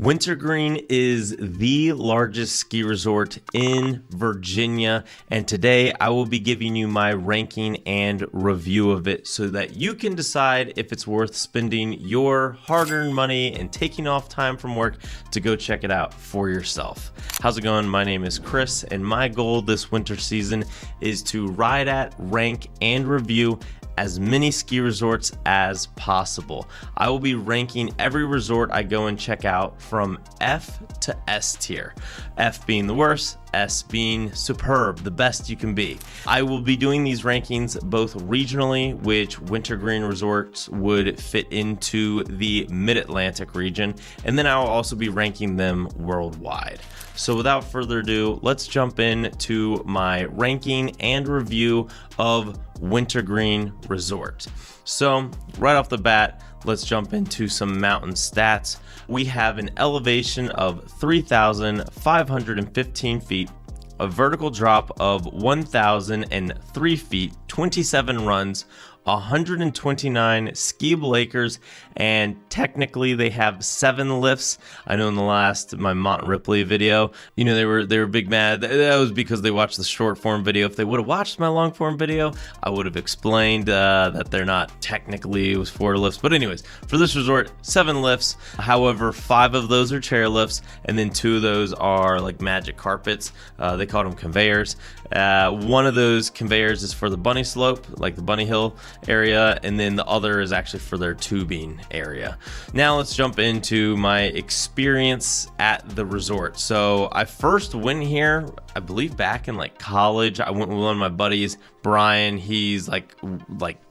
Wintergreen is the largest ski resort in Virginia, and today I will be giving you my ranking and review of it so that you can decide if it's worth spending your hard-earned money and taking off time from work to go check it out for yourself. How's it going? My name is Chris, and my goal this winter season is to ride at, rank, and review as many ski resorts as possible. I will be ranking every resort I go and check out from F to S tier. F being the worst, S being superb, the best you can be. I will be doing these rankings both regionally, which Wintergreen Resorts would fit into the Mid-Atlantic region, and then I'll also be ranking them worldwide. So without further ado, let's jump into my ranking and review of Wintergreen Resort. So right off the bat, let's jump into some mountain stats. We have an elevation of 3,515 feet, a vertical drop of 1,003 feet, 27 runs, 129 skiable acres, and technically they have 7 lifts. I know in the last my Mont Ripley video, they were big mad. That was because they watched the short form video. If they would have watched my long form video, I would have explained that they're not technically, it was 4 lifts. But anyways, for this resort, 7 lifts. However, 5 of those are chairlifts, and then 2 of those are like magic carpets. They call them conveyors. One of those conveyors is for the bunny slope, like the bunny hill area, and then the other is actually for their tubing area. Now let's jump into my experience at the resort. So I first went here, I believe back in like college. I went with one of my buddies, Brian. He's like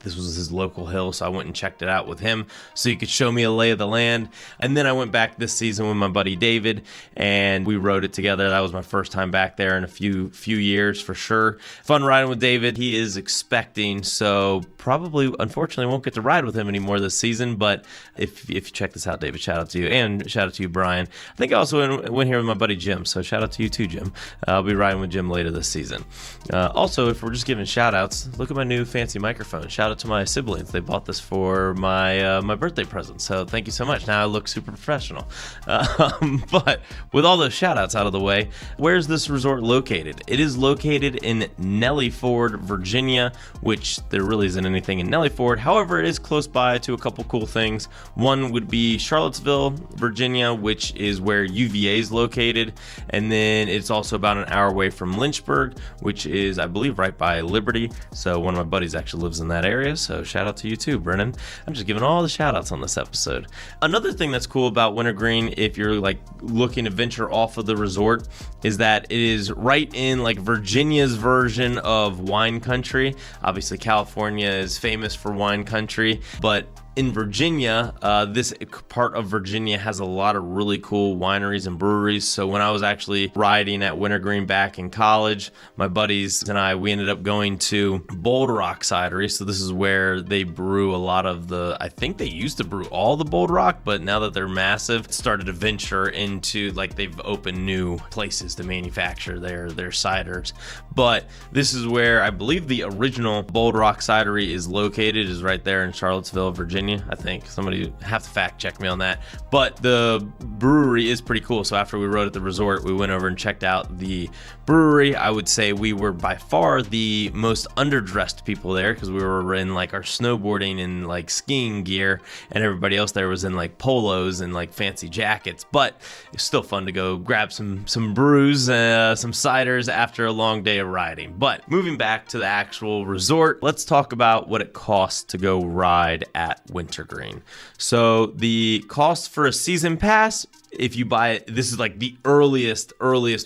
this was his local hill, so I went and checked it out with him so he could show me a lay of the land. And then I went back this season with my buddy David, and we rode it together. That was my first time back there in a few years for sure. Fun riding with David. He is expecting, so probably unfortunately won't get to ride with him anymore this season. But if you check this out, David, shout out to you, and shout out to you, Brian. I think I also went here with my buddy Jim, so shout out to you too, Jim. I'll be riding with Jim later this season. Also, if we're just giving shout outs, look at my new fancy microphone. Shout out to my siblings. They bought this for my birthday present, so thank you so much. Now I look super professional. But with all those shout outs out of the way, where's this resort located? It is located in Nellie Ford, Virginia, which there really isn't anything in Nellie Ford. However, it is close by to a couple cool things. One would be Charlottesville, Virginia, which is where UVA is located, and then it's also about an hour away from Lynchburg, which is, I believe, right by Liberty. So one of my buddies actually lives in that area, so shout out to you too, Brennan. I'm just giving all the shout outs on this episode. Another thing that's cool about Wintergreen, if you're like looking to venture off of the resort, is that it is right in like Virginia's version of wine country. Obviously California is famous for wine country, but in Virginia, this part of Virginia has a lot of really cool wineries and breweries. So when I was actually riding at Wintergreen back in college, my buddies and I, we ended up going to Bold Rock Cidery. So this is where they brew a lot of I think they used to brew all the Bold Rock, but now that they're massive, started to venture into, like, they've opened new places to manufacture their ciders. But this is where I believe the original Bold Rock Cidery is located, is right there in Charlottesville, Virginia. I think somebody have to fact check me on that, but the brewery is pretty cool. So after we rode at the resort, we went over and checked out the brewery. I would say we were by far the most underdressed people there, because we were in like our snowboarding and like skiing gear, and everybody else there was in like polos and like fancy jackets. But it's still fun to go grab some brews, some ciders after a long day of riding. But moving back to the actual resort, let's talk about what it costs to go ride at Wintergreen. So the cost for a season pass, if you buy it, this is like the earliest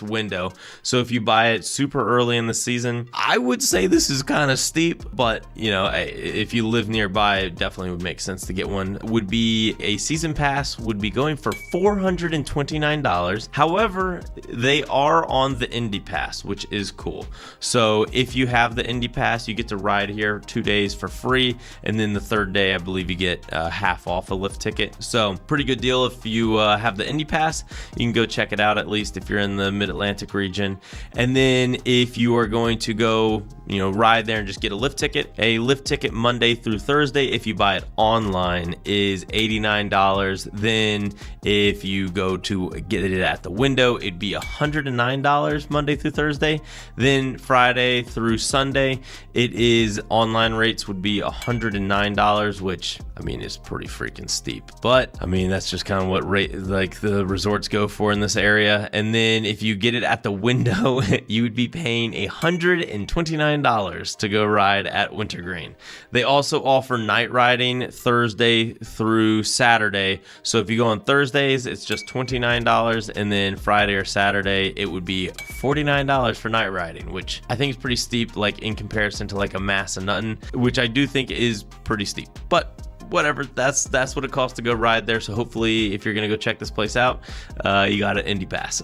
window. So if you buy it super early in the season, I would say this is kind of steep, but if you live nearby, it definitely would make sense to get one. Would be a season pass would be going for $429. However, they are on the Indy Pass, which is cool. So if you have the Indy Pass, you get to ride here 2 days for free, and then the third day, I believe you get half off a lift ticket. So pretty good deal if you have the Indy Pass. You can go check it out, at least if you're in the Mid-Atlantic region. And then if you are going to go ride there and just get a lift ticket. A lift ticket Monday through Thursday, if you buy it online, is $89. Then if you go to get it at the window, it'd be $109 Monday through Thursday. Then Friday through Sunday, online rates would be $109, which I mean is pretty freaking steep. But I mean, that's just kind of what the resorts go for in this area. And then if you get it at the window, you would be paying $129 to go ride at Wintergreen. They also offer night riding Thursday through Saturday. So if you go on Thursdays, it's just $29, and then Friday or Saturday, it would be $49 for night riding, which I think is pretty steep, like in comparison to like a Mass and Nothing, which I do think is pretty steep. But whatever, that's what it costs to go ride there. So hopefully, if you're gonna go check this place out, you got an Indy Pass.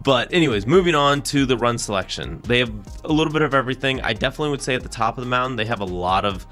But anyways, moving on to the run selection. They have a little bit of everything. I definitely would say at the top of the mountain, they have a lot of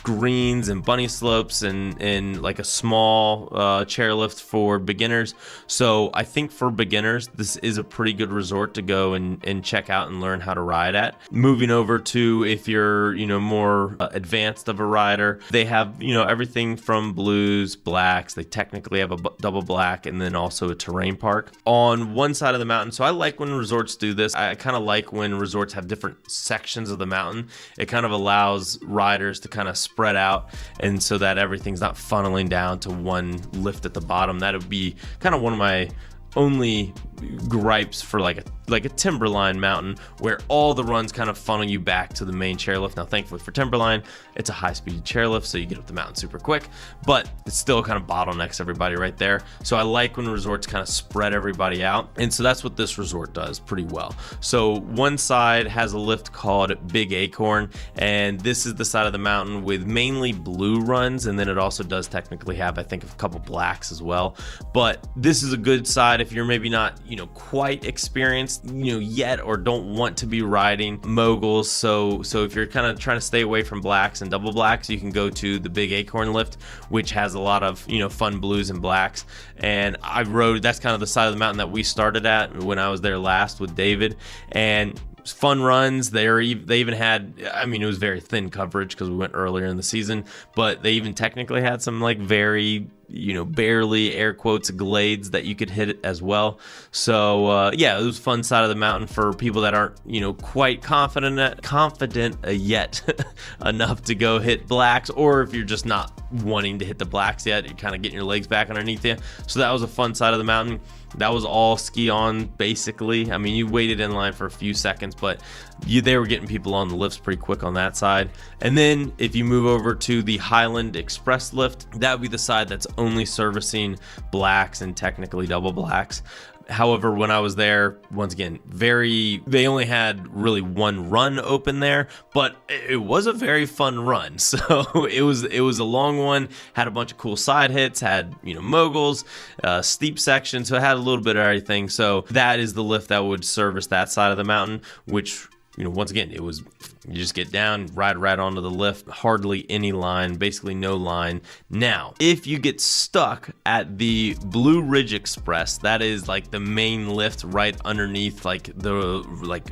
greens and bunny slopes and like a small chairlift for beginners. So I think for beginners, this is a pretty good resort to go and check out and learn how to ride at. Moving over to if you're more advanced of a rider, they have everything from blues, blacks. They technically have a double black and then also a terrain park on one side of the mountain. So I like when resorts do this. I kind of like when resorts have different sections of the mountain. It kind of allows riders to kind of spread out, and so that everything's not funneling down to one lift at the bottom. That would be kind of one of my only gripes for like a Timberline mountain, where all the runs kind of funnel you back to the main chairlift. Now thankfully for Timberline, it's a high-speed chairlift, so you get up the mountain super quick, but it still kind of bottlenecks everybody right there. So I like when resorts kind of spread everybody out, and so that's what this resort does pretty well. So one side has a lift called Big Acorn, and this is the side of the mountain with mainly blue runs, and then it also does technically have, I think, a couple blacks as well. But this is a good side if you're maybe not quite experienced yet, or don't want to be riding moguls. So if you're kind of trying to stay away from blacks and double blacks, you can go to the Big Acorn lift, which has a lot of fun blues and blacks. And that's kind of the side of the mountain that we started at when I was there last with David, and fun runs. They even had, I mean, it was very thin coverage because we went earlier in the season, but they even technically had some like very barely air quotes glades that you could hit as well. So yeah, it was fun side of the mountain for people that aren't quite confident yet enough to go hit blacks, or if you're just not wanting to hit the blacks yet, you're kind of getting your legs back underneath you. So that was a fun side of the mountain. That was all ski on basically. I mean, you waited in line for a few seconds, but they were getting people on the lifts pretty quick on that side. And then if you move over to the Highland Express lift, that would be the side that's only servicing blacks and technically double blacks. However, when I was there, once again, they only had really one run open there, but it was a very fun run. So it was a long one, had a bunch of cool side hits, had moguls, steep sections, so it had a little bit of everything. So that is the lift that would service that side of the mountain, which once again, you just get down, ride right onto the lift, hardly any line, basically no line. Now, if you get stuck at the Blue Ridge Express, that is like the main lift right underneath like the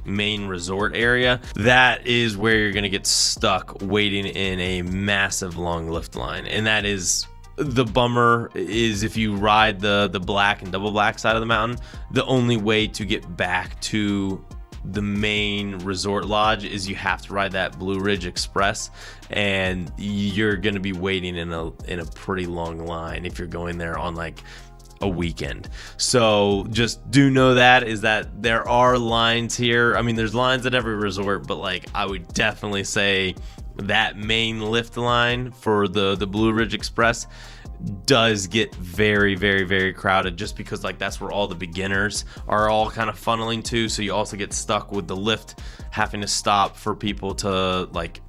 main resort area, that is where you're gonna get stuck waiting in a massive long lift line. And that is the bummer, is if you ride the black and double black side of the mountain, the only way to get back to the main resort lodge is you have to ride that Blue Ridge Express, and you're going to be waiting in a pretty long line if you're going there on like a weekend. So just do know that there are lines here. I mean, there's lines at every resort, but like I would definitely say that main lift line for the Blue Ridge Express does get very, very, very crowded, just because like that's where all the beginners are all kind of funneling to. So you also get stuck with the lift having to stop for people to like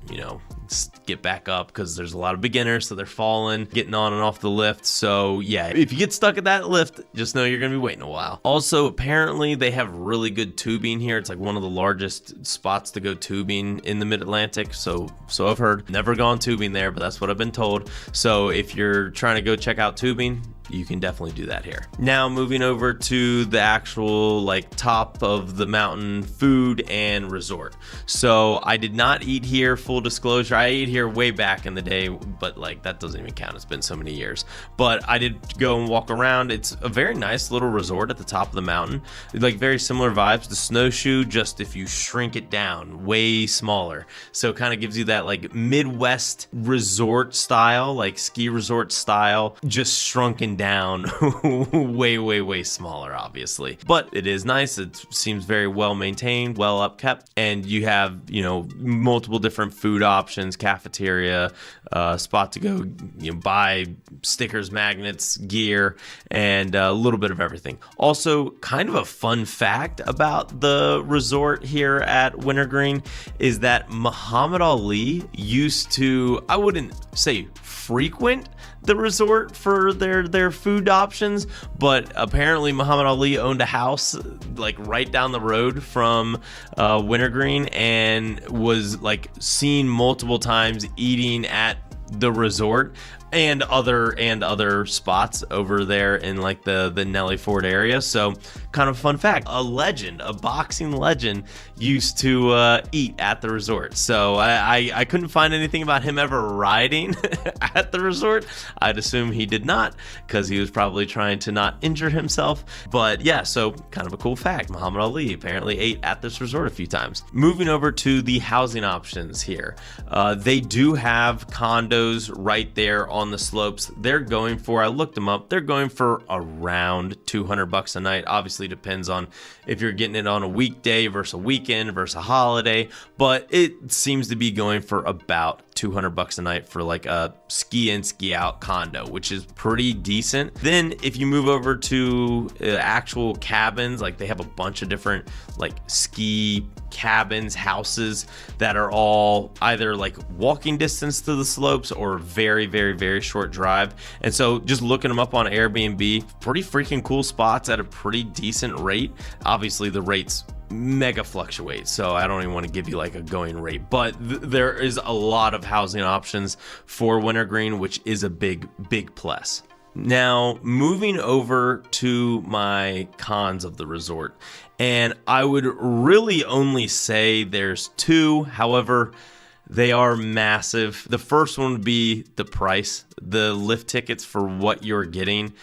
get back up, because there's a lot of beginners, so they're falling, getting on and off the lift. So yeah, if you get stuck at that lift, just know you're gonna be waiting a while. Also, apparently they have really good tubing here. It's like one of the largest spots to go tubing in the Mid-Atlantic, so I've heard. Never gone tubing there, but that's what I've been told. So if you're trying to go check out tubing, you can definitely do that here. Now moving over to the actual like top of the mountain food and resort. So I did not eat here, full disclosure. I ate here way back in the day, but like that doesn't even count. It's been so many years. But I did go and walk around. It's a very nice little resort at the top of the mountain. Like very similar vibes. The snowshoe, just if you shrink it down, way smaller. So it kind of gives you that like Midwest resort style, like ski resort style, just shrunken down way smaller, obviously. But it is nice. It seems very well maintained, well upkept, and you have, you know, multiple different food options, cafeteria, spot to go, you know, buy stickers, magnets, gear, and a little bit of everything. Also, kind of a fun fact about the resort here at Wintergreen is that Muhammad Ali used to, I wouldn't say frequent the resort for their food options, but apparently Muhammad Ali owned a house like right down the road from Wintergreen and was like seen multiple times eating at the resort and other spots over there in like the Nelly Ford area. So kind of fun fact, a boxing legend used to eat at the resort. So I couldn't find anything about him ever riding at the resort. I'd assume he did not, because he was probably trying to not injure himself. But yeah, so kind of a cool fact. Muhammad Ali apparently ate at this resort a few times. Moving over to the housing options here. They do have condos right there on the slopes. They're going for, I looked them up, they're going for around $200 a night. Obviously depends on if you're getting it on a weekday versus a weekend versus a holiday, but it seems to be going for about $200 a night for like a ski in, ski out condo, which is pretty decent. Then if you move over to actual cabins, like they have a bunch of different like ski cabins, houses that are all either like walking distance to the slopes or very short drive. And so just looking them up on Airbnb, pretty freaking cool spots at a pretty decent rate. Obviously the rates mega fluctuate, so I don't even want to give you like a going rate, but there is a lot of housing options for Wintergreen, which is a big plus. Now moving over to my cons of the resort, and I would really only say there's two. However, they are massive. The first one would be the price. The lift tickets for what you're getting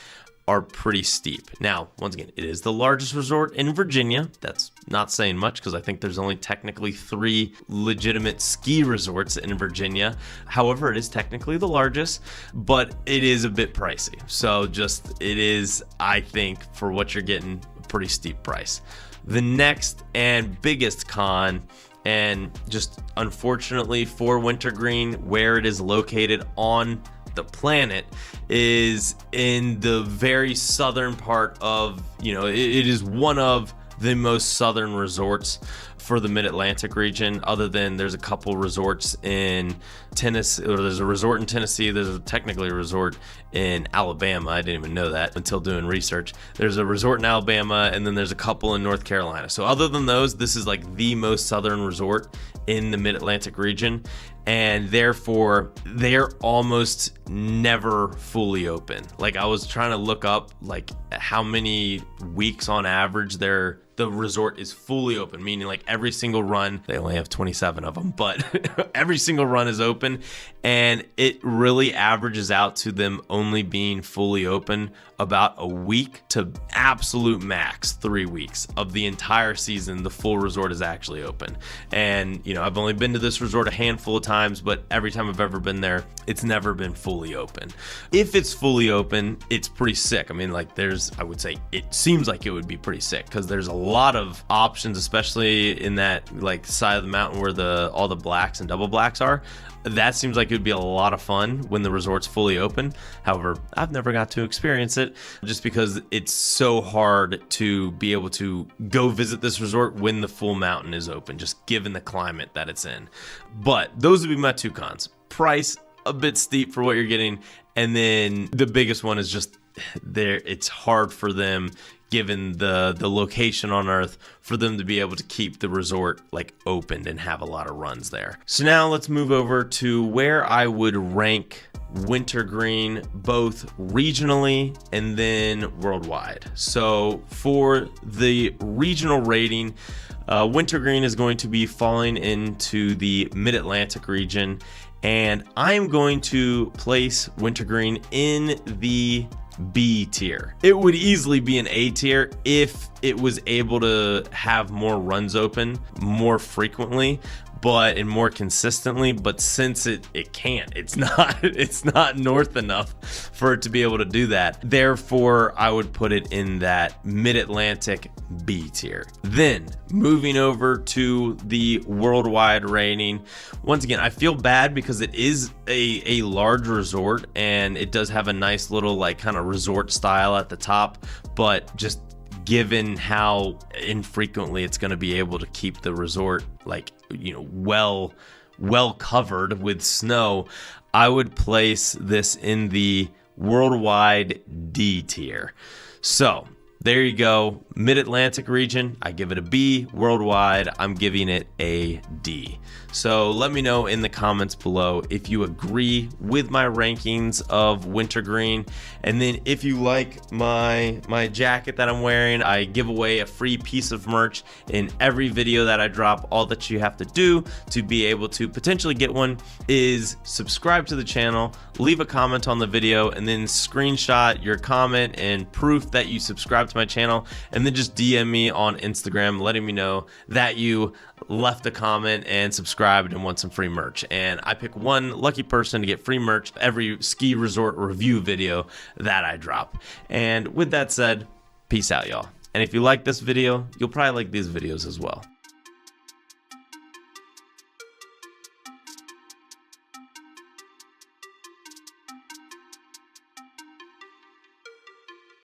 are pretty steep. Now, once again, it is the largest resort in Virginia. That's not saying much because I think there's only technically 3 legitimate ski resorts in Virginia. However, it is technically the largest, but it is a bit pricey. So just, it is, I think, for what you're getting, a pretty steep price. The next and biggest con, and just unfortunately for Wintergreen, where it is located on the planet, is in the very southern part of, it is one of the most southern resorts for the Mid-Atlantic region, other than there's a couple resorts in Tennessee, or there's a resort in Tennessee, there's technically a resort in Alabama. I didn't even know that until doing research. There's a resort in Alabama, and then there's a couple in North Carolina. So other than those, this is like the most southern resort in the Mid-Atlantic region, and therefore they're almost never fully open. Like I was trying to look up like how many weeks on average the resort is fully open, meaning like every single run, they only have 27 of them, but every single run is open, and it really averages out to them only being fully open about a week to absolute max 3 weeks of the entire season. The full resort is actually open. And I've only been to this resort a handful of times, but every time I've ever been there, it's never been fully open. If it's fully open, it's pretty sick. I mean, like I would say it seems like it would be pretty sick because there's a lot of options, especially in that like side of the mountain where all the blacks and double blacks are. That seems like it would be a lot of fun when the resort's fully open. However, I've never got to experience it just because it's so hard to be able to go visit this resort when the full mountain is open, just given the climate that it's in. But those would be my two cons. Price, a bit steep for what you're getting. And then the biggest one is just it's hard for them, given the location on Earth, for them to be able to keep the resort like opened and have a lot of runs there. So now let's move over to where I would rank Wintergreen both regionally and then worldwide. So for the regional rating, Wintergreen is going to be falling into the Mid-Atlantic region, and I'm going to place Wintergreen in the B tier. It would easily be an A tier if it was able to have more runs open more frequently, and more consistently, but since it can't, it's not north enough for it to be able to do that. Therefore, I would put it in that Mid-Atlantic B tier. Then moving over to the worldwide rating, once again, I feel bad because it is a large resort and it does have a nice little like kind of resort style at the top, but just given how infrequently it's going to be able to keep the resort like, you know, well covered with snow, I would place this in the worldwide D tier. So there you go. Mid-Atlantic region, I give it a B. Worldwide, I'm giving it a D. So let me know in the comments below if you agree with my rankings of Wintergreen. And then if you like my jacket that I'm wearing, I give away a free piece of merch in every video that I drop. All that you have to do to be able to potentially get one is subscribe to the channel, leave a comment on the video, and then screenshot your comment and proof that you subscribe to my channel, and then just DM me on Instagram letting me know that you left a comment and subscribed and want some free merch. And I pick one lucky person to get free merch every ski resort review video that I drop. And with that said, peace out, y'all. And if you like this video, you'll probably like these videos as well.